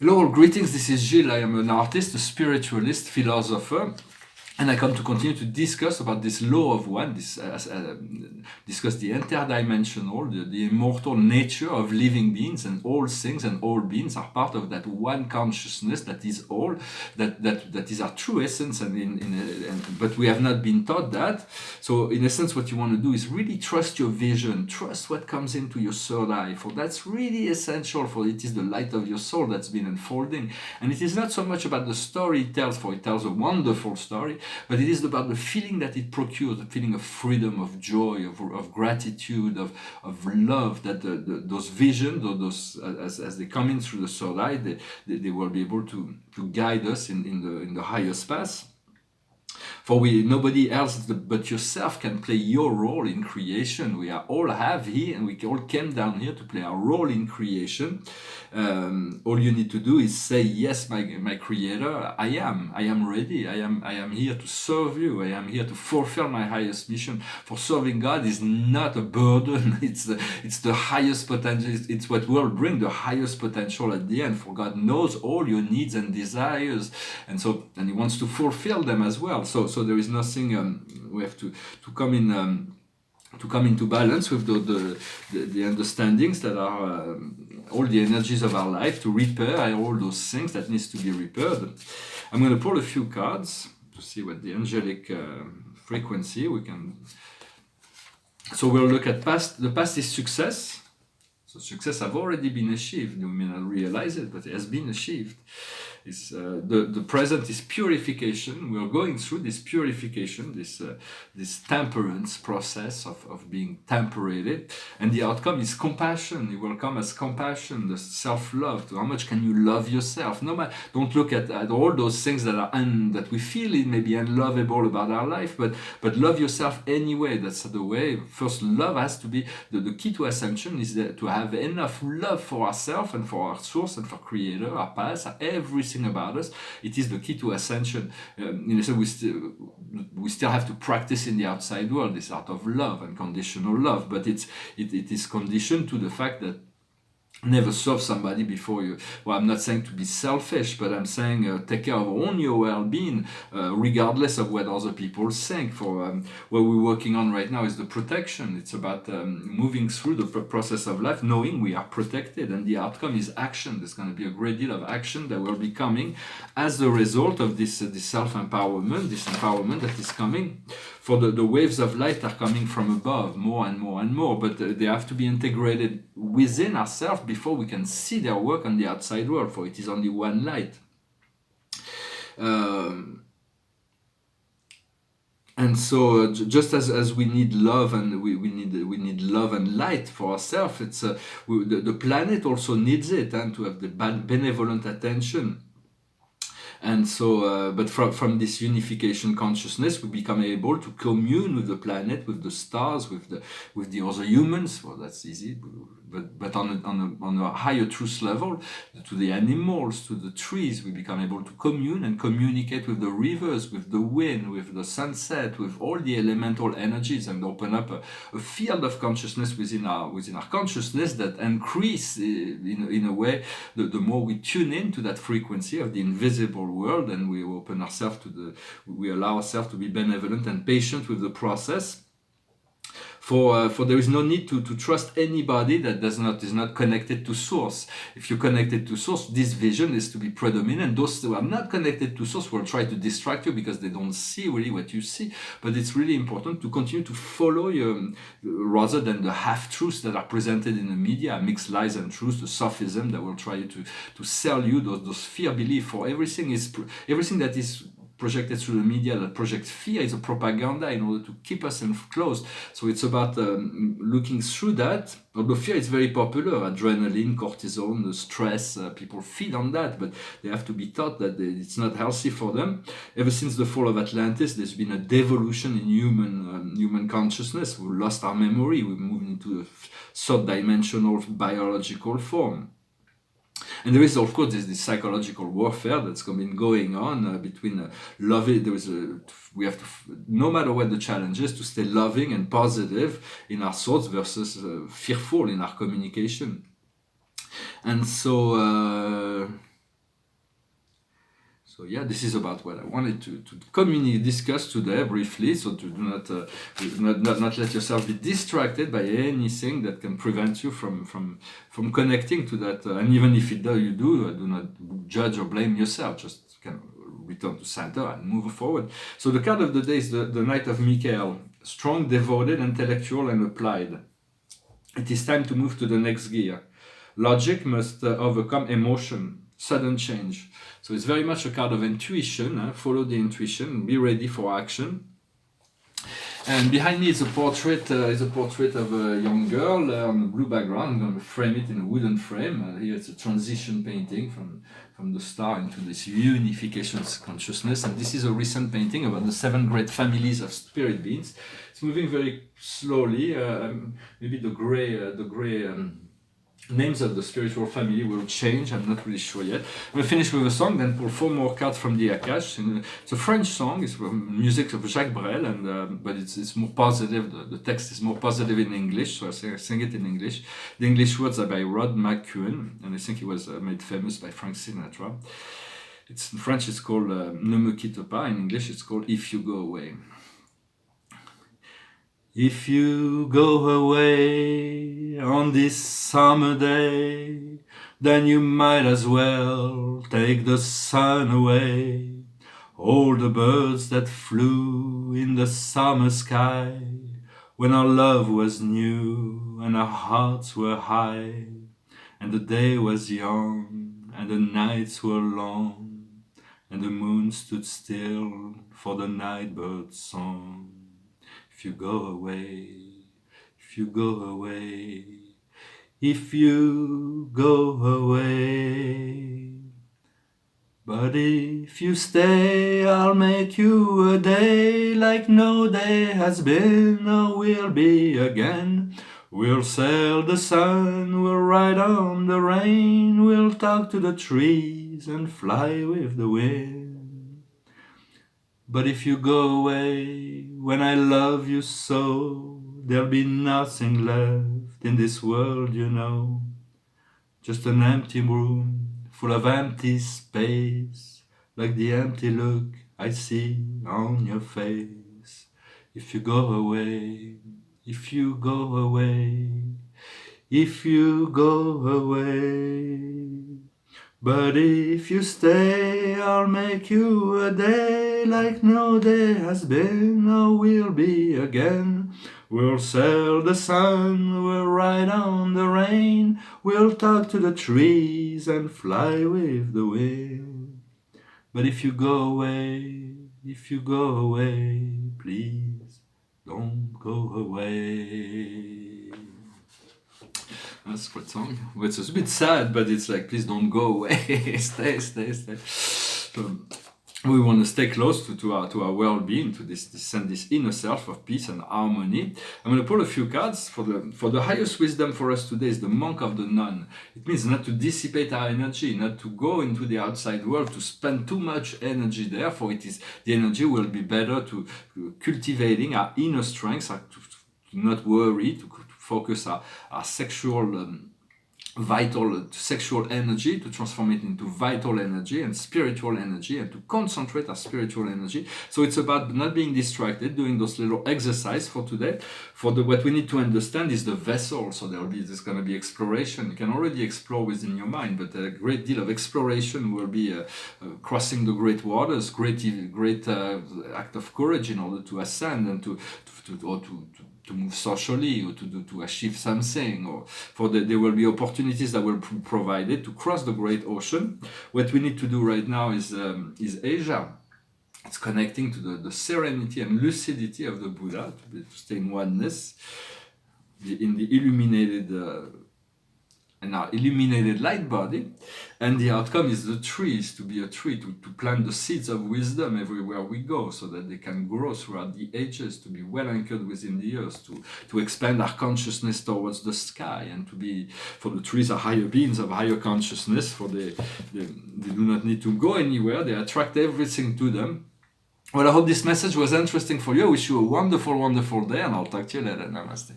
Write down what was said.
Hello, greetings. This is Gilles. I am an artist, a spiritualist, philosopher, and I come to continue to discuss about this law of one, discuss the interdimensional, the immortal nature of living beings, and all things and all beings are part of that one consciousness that is all, that is our true essence, but we have not been taught that. So in essence, what you want to do is really trust your vision, trust what comes into your third eye, for that's really essential, for it is the light of your soul that's been unfolding. And it is not so much about the story it tells, for it tells a wonderful story, but it is about the feeling that it procures, the feeling of freedom, of joy, of gratitude, of love, that those visions, or those as they come in through the third eye, they will be able to guide us in the highest path. For nobody else but yourself can play your role in creation. We all have here, and we all came down here to play our role in creation. All you need to do is say, yes, my Creator, I am ready. I am here to serve you. I am here to fulfill my highest mission. For serving God is not a burden. It's the highest potential. It's what will bring the highest potential at the end. For God knows all your needs and desires, and He wants to fulfill them as well. So there is nothing. We have to come in. To come into balance with the understandings that are all the energies of our life, to repair all those things that needs to be repaired. I'm going to pull a few cards to see what the angelic frequency we can. So we'll look at past. The past is success. So success have already been achieved. You may not realize it, but it has been achieved. The present is purification. We are going through this purification, this temperance process of being temperated, and the outcome is compassion. It will come as compassion, the self-love. How much can you love yourself? Don't look at all those things that we feel it may be unlovable about our life, but love yourself anyway. That's the way. First, love has to be the key to ascension. Is to have enough love for ourselves and for our source and for Creator, our past, everything about us. It is the key to ascension. We still have to practice in the outside world this art of love and conditional love, but it is conditioned to the fact that never serve somebody before you. Well, I'm not saying to be selfish, but I'm saying take care of own your well-being, regardless of what other people think. For what we're working on right now is the protection. It's about moving through the process of life, knowing we are protected, and the outcome is action. There's going to be a great deal of action that will be coming as a result of this self-empowerment, this empowerment that is coming. For the waves of light are coming from above, more and more and more, but they have to be integrated within ourselves before we can see their work on the outside world, for it is only one light. And so, just as we need love, and we need love and light for ourselves, it's the planet also needs it, and to have the benevolent attention. And so, but from this unification consciousness, we become able to commune with the planet, with the stars, with the other humans. Well, that's easy. But on a higher truth level, to the animals, to the trees, we become able to commune and communicate with the rivers, with the wind, with the sunset, with all the elemental energies, and open up a field of consciousness within our consciousness that increase in a way the more we tune in to that frequency of the invisible world, and we open ourselves we allow ourselves to be benevolent and patient with the process. For there is no need to trust anybody that is not connected to source. If you're connected to source, this vision is to be predominant. Those who are not connected to source will try to distract you because they don't see really what you see. But it's really important to continue to follow rather than the half-truths that are presented in the media, mixed lies and truths, the sophism that will try to sell you those fear belief. For everything that is projected through the media that projects fear is a propaganda in order to keep us enclosed. So it's about looking through that. Although fear is very popular, adrenaline, cortisol, the stress, people feed on that, but they have to be taught that it's not healthy for them. Ever since the fall of Atlantis, there's been a devolution in human consciousness. We lost our memory. We moved into a third dimensional biological form. And there is, of course, this psychological warfare that's been going on between loving. We have to, no matter what the challenge is, to stay loving and positive in our thoughts versus fearful in our communication. And so So yeah, this is about what I wanted to discuss today briefly. So to not let yourself be distracted by anything that can prevent you from connecting to that. And even if you do not judge or blame yourself. Just kind of return to center and move forward. So the card of the day is the Knight of Michael. Strong, devoted, intellectual, and applied. It is time to move to the next gear. Logic must overcome emotion. Sudden change. So it's very much a card of intuition. Follow the intuition. Be ready for action. And behind me is a portrait. Of a young girl on a blue background. I'm going to frame it in a wooden frame. Here it's a transition painting from the star into this unification consciousness. And this is a recent painting about the 7 great families of spirit beings. It's moving very slowly. Maybe the gray. Names of the spiritual family will change. I'm not really sure yet. I'm going to finish with a song, then pull 4 more cards from the Akash. It's a French song. It's from music of Jacques Brel, but it's more positive. The text is more positive in English, so I sing it in English. The English words are by Rod McKuen, and I think he was made famous by Frank Sinatra. In French, it's called Ne me quitte pas. In English, it's called If You Go Away. If you go away on this summer day, then you might as well take the sun away. All the birds that flew in the summer sky, when our love was new and our hearts were high, and the day was young and the nights were long, and the moon stood still for the nightbird's song. If you go away, if you go away, if you go away. But if you stay, I'll make you a day like no day has been or will be again. We'll sail the sun, we'll ride on the rain, we'll talk to the trees and fly with the wind. But if you go away, when I love you so, there'll be nothing left in this world, you know. Just an empty room, full of empty space, like the empty look I see on your face. If you go away, if you go away, if you go away. But if you stay, I'll make you a day like no day has been or will be again. We'll sail the sun, we'll ride on the rain, we'll talk to the trees and fly with the wind. But if you go away, please don't go away. That's a great song. It's a bit sad, but it's like, please don't go away. Stay. So we want to stay close to our well-being, to this inner self of peace and harmony. I'm going to pull a few cards for the highest wisdom for us today is the Monk of the Nun. It means not to dissipate our energy, not to go into the outside world, to spend too much energy there. For it is the energy will be better to cultivating our inner strengths, to not worry, to focus our sexual vital sexual energy, to transform it into vital energy and spiritual energy, and to concentrate our spiritual energy. So it's about not being distracted, doing those little exercises for today. What we need to understand is the vessel. So there's going to be exploration. You can already explore within your mind, but a great deal of exploration will be crossing the great waters, great act of courage in order to ascend and to move socially, or to achieve something, or there will be opportunities that will be provided to cross the great ocean. What we need to do right now is Asia. It's connecting to the serenity and lucidity of the Buddha, to stay in oneness, in the illuminated light body, and the outcome is the trees, to be a tree, to plant the seeds of wisdom everywhere we go, so that they can grow throughout the ages, to be well anchored within the earth, to expand our consciousness towards the sky, and for the trees are higher beings of higher consciousness, for they do not need to go anywhere, they attract everything to them. Well, I hope this message was interesting for you. I wish you a wonderful, wonderful day, and I'll talk to you later. Namaste.